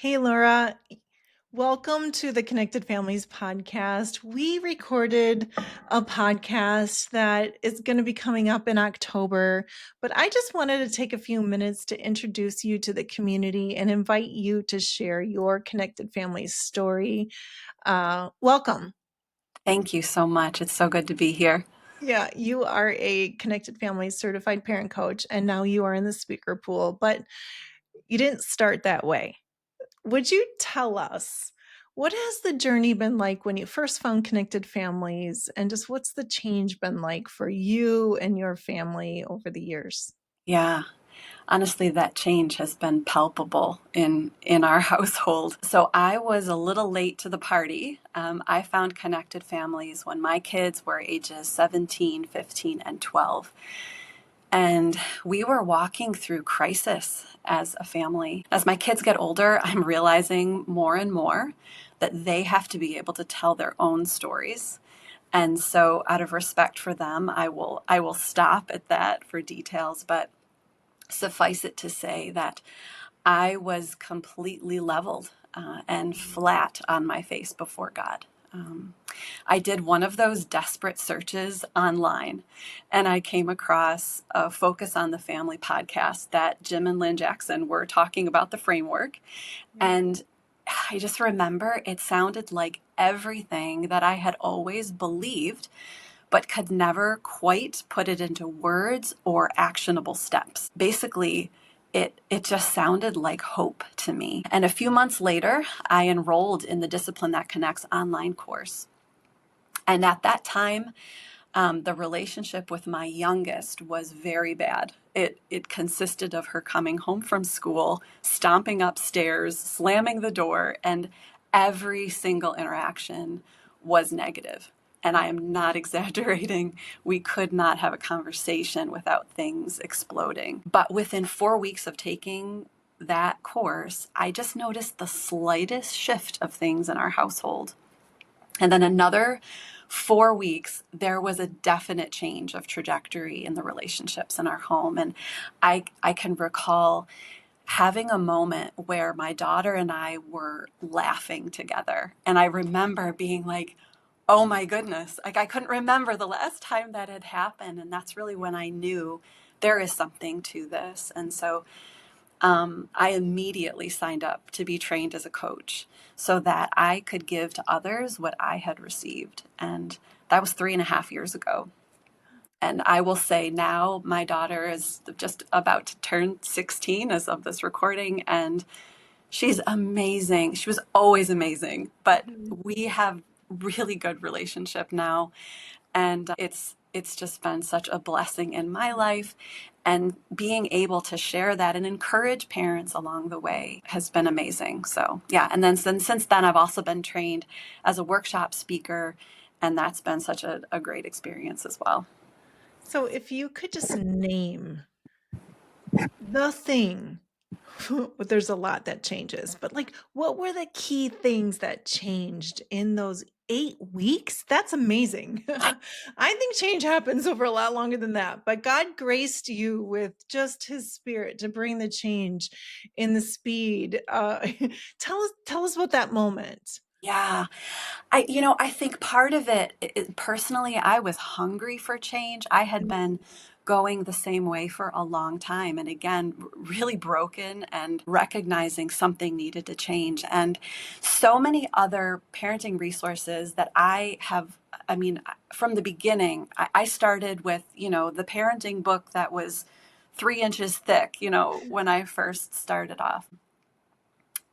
Hey, Laura. Welcome to the Connected Families podcast. We recorded a podcast that is going to be coming up in October, but I just wanted to take a few minutes to introduce you to the community and invite you to share your Connected Families story. Welcome. Thank you so much. It's so good to be here. Yeah, you are a Connected Families certified parent coach, and now you are in the speaker pool, but you didn't start that way. Would you tell us what has the journey been like when you first found Connected Families, and just what's the change been like for you and your family over the years? Yeah. Honestly, that change has been palpable in our household. So I was a little late to the party. I found Connected Families when my kids were ages 17, 15, and 12. And we were walking through crisis as a family. As my kids get older, I'm realizing more and more that they have to be able to tell their own stories. And so out of respect for them, I will stop at that for details, but suffice it to say that I was completely leveled and flat on my face before God. Um, I did one of those desperate searches online, and I came across a Focus on the Family podcast that Jim and Lynne Jackson were talking about the framework. And I just remember it sounded like everything that I had always believed, but could never quite put it into words or actionable steps. Basically, it just sounded like hope to me. And a few months later, I enrolled in the Discipline That Connects online course. And at that time, the relationship with my youngest was very bad. It consisted of her coming home from school, stomping upstairs, slamming the door, and every single interaction was negative. And I am not exaggerating. We could not have a conversation without things exploding. But within 4 weeks of taking that course, I just noticed the slightest shift of things in our household. And then another 4 weeks, there was a definite change of trajectory in the relationships in our home. And I can recall having a moment where my daughter and I were laughing together. And I remember being like, oh my goodness, like I couldn't remember the last time that had happened. And that's really when I knew there is something to this. And so I immediately signed up to be trained as a coach so that I could give to others what I had received. And that was 3.5 years ago. And I will say now my daughter is just about to turn 16 as of this recording, and she's amazing. She was always amazing, but we have really good relationship now, and it's just been such a blessing in my life, and being able to share that and encourage parents along the way has been amazing. So yeah, and then since then I've also been trained as a workshop speaker, and that's been such a great experience as well. So, if you could just name the thing, there's a lot that changes, but like, what were the key things that changed in those 8 weeks? That's amazing. I think change happens over a lot longer than that, but God graced you with just His Spirit to bring the change in the speed. Tell us about that moment. Yeah, I think part of personally, I was hungry for change. I had been going the same way for a long time. And again, really broken and recognizing something needed to change. And so many other parenting resources that I mean, from the beginning, I started with, the parenting book that was 3 inches thick, when I first started off.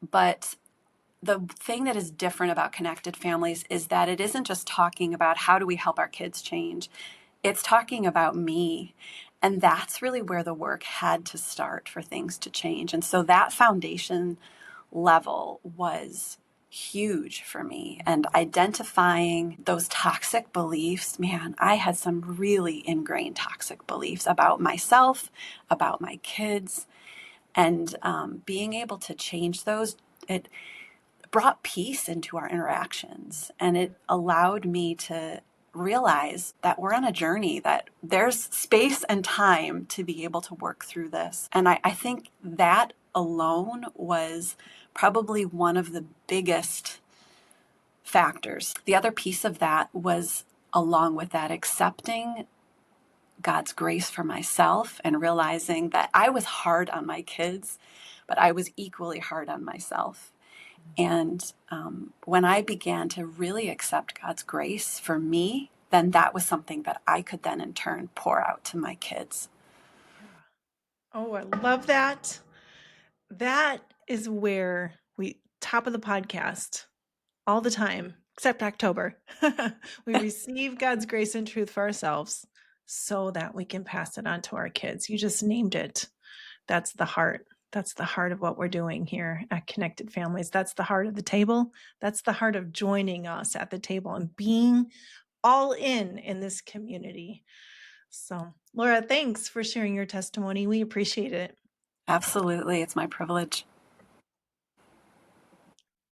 But the thing that is different about Connected Families is that it isn't just talking about how do we help our kids change. It's talking about me. And that's really where the work had to start for things to change. And so that foundation level was huge for me. And identifying those toxic beliefs, man, I had some really ingrained toxic beliefs about myself, about my kids, and being able to change those. It brought peace into our interactions, and it allowed me to realize that we're on a journey, that there's space and time to be able to work through this. And I think that alone was probably one of the biggest factors. The other piece of that was, along with that, accepting God's grace for myself and realizing that I was hard on my kids, but I was equally hard on myself. And when I began to really accept God's grace for me, then that was something that I could then in turn pour out to my kids. Yeah. Oh, I love that. That is where we top of the podcast all the time, except October. We receive God's grace and truth for ourselves so that we can pass it on to our kids. You just named it. That's the heart. That's the heart of what we're doing here at Connected Families. That's the heart of the table. That's the heart of joining us at the table and being all in this community. So, Laura, thanks for sharing your testimony. We appreciate it. Absolutely. It's my privilege.